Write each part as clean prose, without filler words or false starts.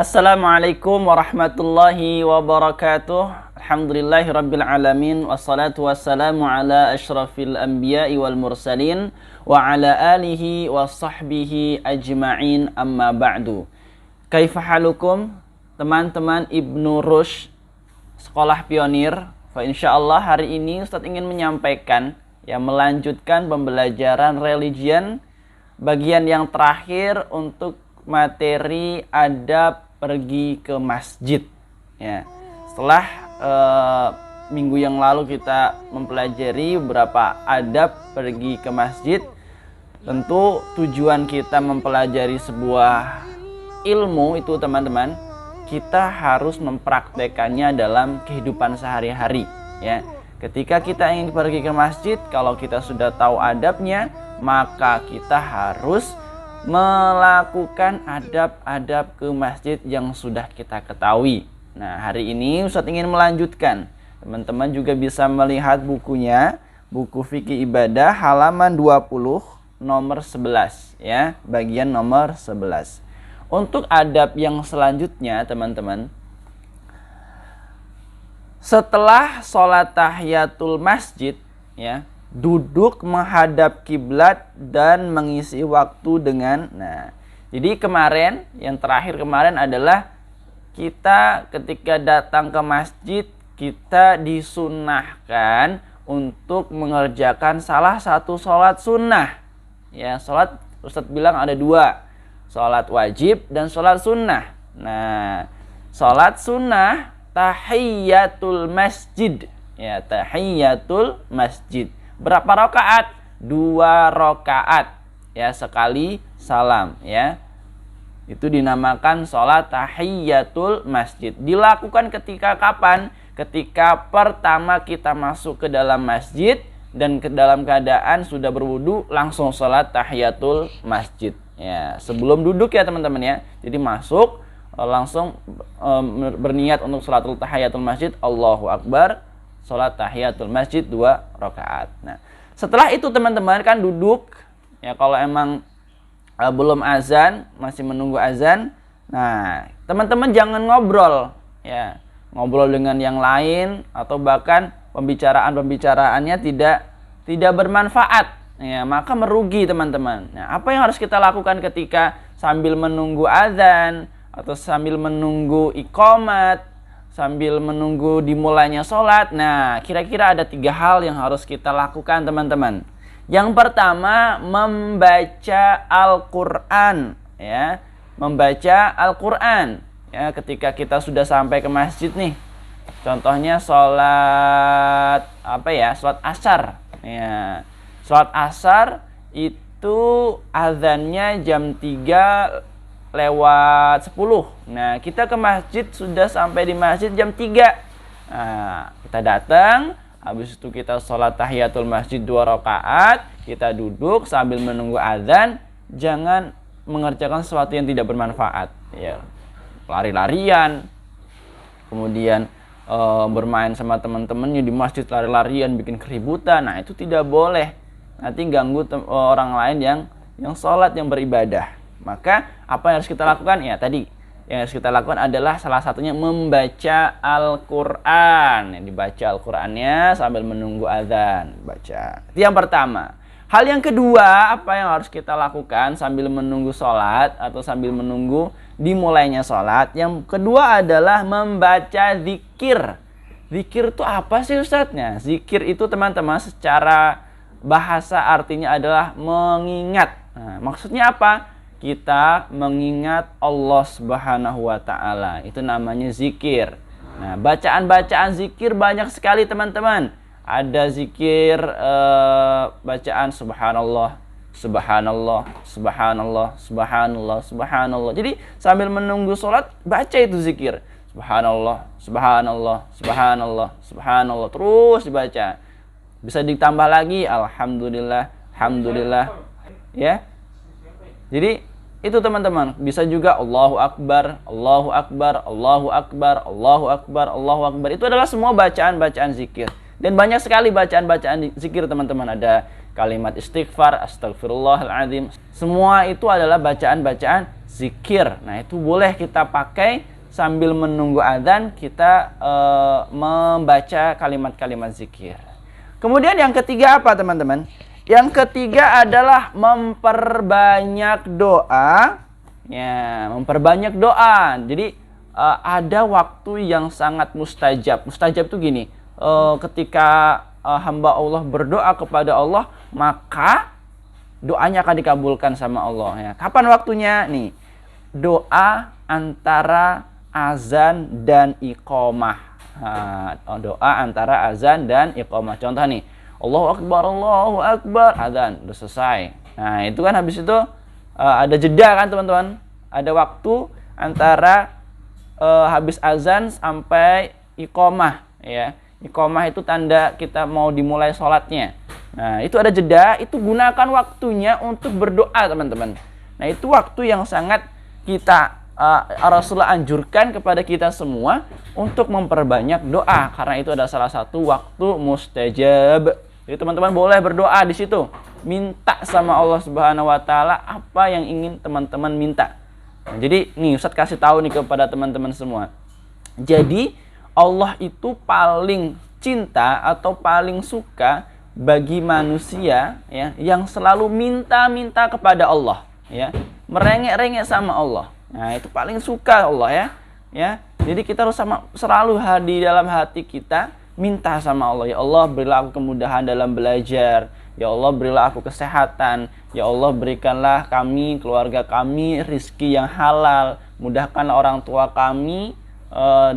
Assalamualaikum warahmatullahi wabarakatuh. Alhamdulillahirabbil alamin wassalatu wassalamu ala asyrafil anbiya'i wal mursalin wa ala alihi wa sahbihi ajma'in, amma ba'du. Kaifa halukum teman-teman Ibnu Rushd Sekolah Pionir? Fa insyaallah hari ini Ustaz ingin menyampaikan melanjutkan pembelajaran religion bagian yang terakhir untuk materi adab pergi ke masjid. Setelah minggu yang lalu kita mempelajari beberapa adab pergi ke masjid, tentu tujuan kita mempelajari sebuah ilmu itu teman-teman, kita harus mempraktekannya dalam kehidupan sehari-hari. Ketika kita ingin pergi ke masjid, kalau kita sudah tahu adabnya, maka kita harus melakukan adab-adab ke masjid yang sudah kita ketahui. Nah, hari ini Ustaz ingin melanjutkan. Teman-teman juga bisa melihat bukunya, buku fikih ibadah halaman 20 nomor 11 bagian nomor 11. Untuk adab yang selanjutnya, teman-teman, setelah sholat tahiyatul masjid, duduk menghadap kiblat dan mengisi waktu dengan jadi kemarin, yang terakhir kemarin adalah kita ketika datang ke masjid, kita disunahkan untuk mengerjakan salah satu sholat sunnah. Sholat Ustaz bilang ada dua, sholat wajib dan sholat sunnah. Nah, sholat sunnah tahiyatul masjid, tahiyatul masjid. Berapa rakaat? 2 rakaat. Sekali salam, Itu dinamakan sholat tahiyatul masjid. Dilakukan ketika kapan? Ketika pertama kita masuk ke dalam masjid dan ke dalam keadaan sudah berwudu, langsung sholat tahiyatul masjid. Sebelum duduk teman-teman Jadi masuk langsung berniat untuk sholatul tahiyatul masjid, Allahu Akbar, sholat tahiyatul masjid 2 rakaat. Nah, setelah itu teman-teman kan duduk, kalau emang belum azan, masih menunggu azan. Nah, teman-teman jangan ngobrol, ngobrol dengan yang lain atau bahkan pembicaraannya tidak bermanfaat, maka merugi teman-teman. Nah, apa yang harus kita lakukan ketika sambil menunggu azan atau sambil menunggu iqamat, sambil menunggu dimulainya sholat? Nah, kira-kira ada 3 hal yang harus kita lakukan teman-teman. Yang pertama, membaca Al-Quran. Membaca Al-Quran. Ketika kita sudah sampai ke masjid nih. Contohnya sholat sholat asar. Sholat asar itu azannya jam 3 lewat 10. Nah, kita ke masjid sudah sampai di masjid jam 3. Nah, kita datang, habis itu kita sholat tahiyatul masjid 2 rakaat, kita duduk sambil menunggu azan. Jangan mengerjakan sesuatu yang tidak bermanfaat, lari-larian, kemudian bermain sama teman-temannya di masjid, lari-larian, bikin keributan. Nah, itu tidak boleh. Nanti ganggu orang lain yang sholat, yang beribadah. Maka apa yang harus kita lakukan? Tadi yang harus kita lakukan adalah salah satunya membaca Al-Quran. Dibaca Al-Qurannya sambil menunggu azan, baca. Itu yang pertama. Hal yang kedua, apa yang harus kita lakukan sambil menunggu sholat atau sambil menunggu dimulainya sholat? Yang kedua adalah membaca zikir. Zikir itu apa sih Ustadznya? Zikir itu teman-teman secara bahasa artinya adalah mengingat. Nah, maksudnya apa? Kita mengingat Allah Subhanahu wa Ta'ala. Itu namanya zikir. Nah, bacaan-bacaan zikir banyak sekali teman-teman. Ada zikir bacaan subhanallah, subhanallah, subhanallah, subhanallah, subhanallah. Jadi sambil menunggu sholat, baca itu zikir. Subhanallah, subhanallah, subhanallah, subhanallah. Terus dibaca. Bisa ditambah lagi alhamdulillah, alhamdulillah. Jadi itu teman-teman, bisa juga Allahu Akbar, Allahu Akbar, Allahu Akbar, Allahu Akbar, Allahu Akbar. Itu adalah semua bacaan-bacaan zikir. Dan banyak sekali bacaan-bacaan zikir teman-teman. Ada kalimat istighfar, astagfirullahaladzim. Semua itu adalah bacaan-bacaan zikir. Nah, itu boleh kita pakai sambil menunggu adzan, kita membaca kalimat-kalimat zikir. Kemudian yang ketiga apa teman-teman? Yang ketiga adalah memperbanyak doa. Ya, memperbanyak doa. Jadi ada waktu yang sangat mustajab. Mustajab itu gini, ketika hamba Allah berdoa kepada Allah, maka doanya akan dikabulkan sama Allah. Ya. Kapan waktunya? Nih, doa antara azan dan iqamah. Doa antara azan dan iqamah. Contoh nih, Allahu Akbar, azan, udah selesai. Nah, itu kan habis itu ada jeda kan teman-teman. Ada waktu antara habis azan sampai iqamah. Ya. Iqamah itu tanda kita mau dimulai sholatnya. Nah, itu ada jeda, itu gunakan waktunya untuk berdoa teman-teman. Nah, itu waktu yang sangat kita Rasulullah anjurkan kepada kita semua untuk memperbanyak doa, karena itu adalah salah satu waktu mustajab. Jadi teman-teman boleh berdoa di situ, minta sama Allah Subhanahu wa taala apa yang ingin teman-teman minta. Nah, jadi nih Ustadz kasih tahu nih kepada teman-teman semua. Jadi Allah itu paling cinta atau paling suka bagi manusia ya yang selalu minta-minta kepada Allah, ya, merengek-rengek sama Allah. Nah, itu paling suka Allah ya. Ya. Jadi kita harus selalu di dalam hati kita minta sama Allah. Ya Allah, berilah aku kemudahan dalam belajar. Ya Allah, berilah aku kesehatan. Ya Allah, berikanlah kami, keluarga kami rizki yang halal. Mudahkanlah orang tua kami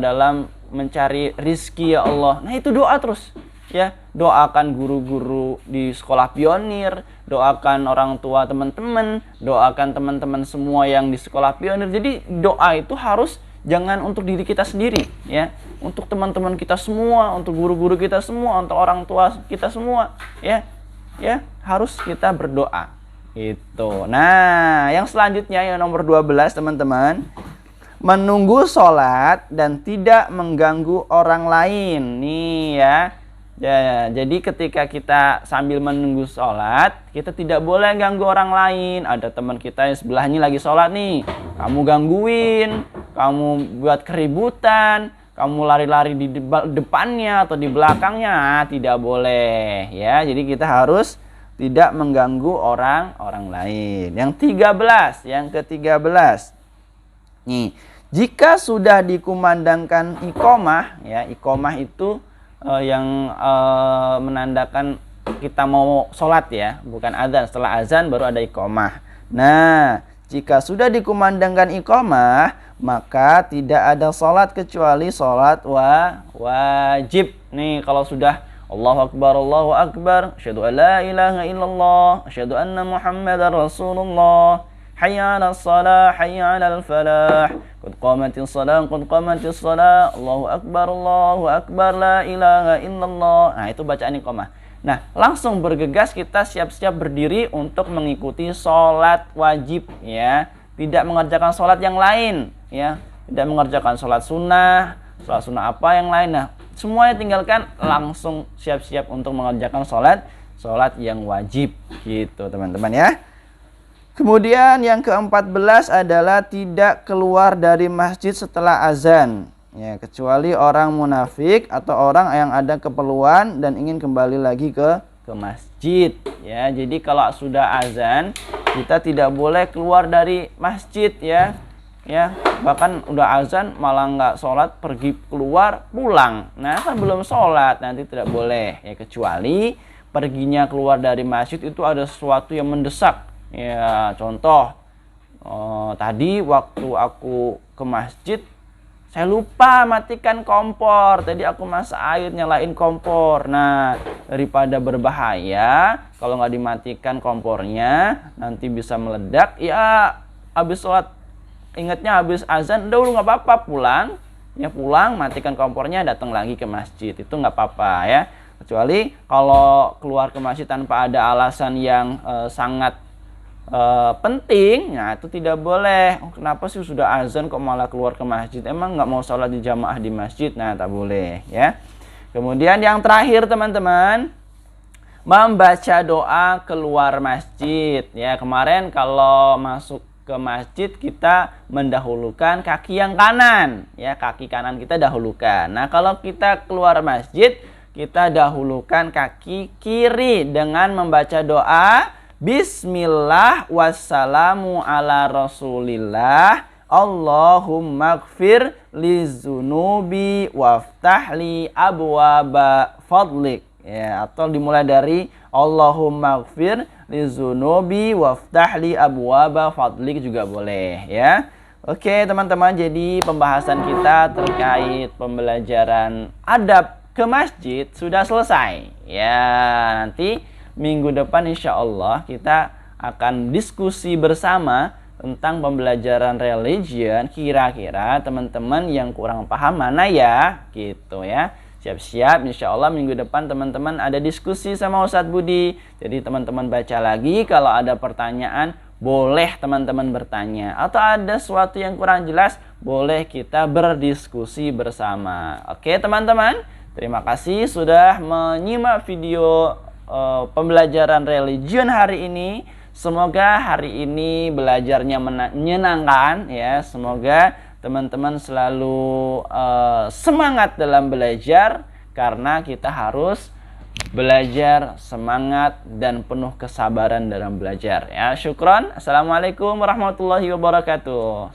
dalam mencari rizki ya Allah. Nah, itu doa terus. Ya, doakan guru-guru di sekolah pionir, doakan orang tua teman-teman, doakan teman-teman semua yang di sekolah pionir. Jadi doa itu harus jangan untuk diri kita sendiri, ya, untuk teman-teman kita semua, untuk guru-guru kita semua, untuk orang tua kita semua, ya, harus kita berdoa. Itu. Nah, yang selanjutnya yang nomor 12 teman-teman, menunggu sholat dan tidak mengganggu orang lain. Nih ya. Ya, jadi ketika kita sambil menunggu sholat, kita tidak boleh ganggu orang lain. Ada teman kita yang sebelahnya lagi sholat nih, kamu gangguin, kamu buat keributan, kamu lari-lari di depannya atau di belakangnya, tidak boleh. Ya, jadi kita harus tidak mengganggu orang lain. Yang ke-13, nih, jika sudah dikumandangkan iqamah, ya, iqamah itu yang menandakan kita mau sholat ya, bukan azan. Setelah azan baru ada iqamah. Nah, jika sudah dikumandangkan iqamah, maka tidak ada sholat kecuali sholat wajib. Nih, kalau sudah Allahu Akbar, asyhadu an la ilaha illallah, asyhadu anna Muhammadar Rasulullah, hayya 'alas shalah, hayya 'alal falah, qad qamatis shalah, Allahu akbar, la ilaha illallah. Nah, itu bacaan iqamah. Nah, langsung bergegas kita siap-siap berdiri untuk mengikuti sholat wajib ya. Tidak mengerjakan sholat yang lain ya. Tidak mengerjakan sholat sunnah apa yang lain. Nah, semuanya tinggalkan, langsung siap-siap untuk mengerjakan sholat yang wajib gitu teman-teman ya. Kemudian yang ke-14 adalah tidak keluar dari masjid setelah azan. Ya, kecuali orang munafik atau orang yang ada keperluan dan ingin kembali lagi ke masjid. Ya, jadi kalau sudah azan, kita tidak boleh keluar dari masjid ya. Ya, bahkan udah azan malah nggak sholat, pergi keluar pulang. Nah, kan belum sholat, nanti tidak boleh. Ya, kecuali perginya keluar dari masjid itu ada sesuatu yang mendesak. Ya, contoh tadi waktu aku ke masjid saya lupa matikan kompor. Tadi aku masak air nyalain kompor. Nah, daripada berbahaya kalau nggak dimatikan kompornya nanti bisa meledak. Ya, habis sholat ingatnya habis azan, udah nggak apa-apa, pulang. Ya, pulang, matikan kompornya, datang lagi ke masjid. Itu nggak apa-apa ya. Kecuali kalau keluar ke masjid tanpa ada alasan yang sangat penting, nah itu tidak boleh. Kenapa sih sudah azan kok malah keluar ke masjid? Emang nggak mau sholat di jamaah di masjid? Nah, tak boleh ya. Kemudian yang terakhir teman-teman, membaca doa keluar masjid. Ya, kemarin kalau masuk ke masjid kita mendahulukan kaki yang kanan, ya, kaki kanan kita dahulukan. Nah, kalau kita keluar masjid, kita dahulukan kaki kiri dengan membaca doa Bismillah wassalamu ala rasulillah Allahumma gfir li zunubi waftahli abwaba fadlik. Ya, atau dimulai dari Allahumma gfir li zunubi waftahli abwaba fadlik juga boleh, ya. Oke teman-teman, jadi pembahasan kita terkait pembelajaran adab ke masjid sudah selesai. Ya, nanti minggu depan insya Allah kita akan diskusi bersama tentang pembelajaran religion. Kira-kira teman-teman yang kurang paham mana ya, gitu ya. Siap-siap, insya Allah minggu depan teman-teman ada diskusi sama Ustadz Budi. Jadi teman-teman baca lagi, kalau ada pertanyaan boleh teman-teman bertanya. Atau ada sesuatu yang kurang jelas, boleh kita berdiskusi bersama. Oke teman-teman, terima kasih sudah menyimak video pembelajaran religion hari ini. Semoga hari ini belajarnya menyenangkan ya. Semoga teman-teman selalu semangat dalam belajar, karena kita harus belajar semangat dan penuh kesabaran dalam belajar ya. Syukron. Assalamualaikum warahmatullahi wabarakatuh.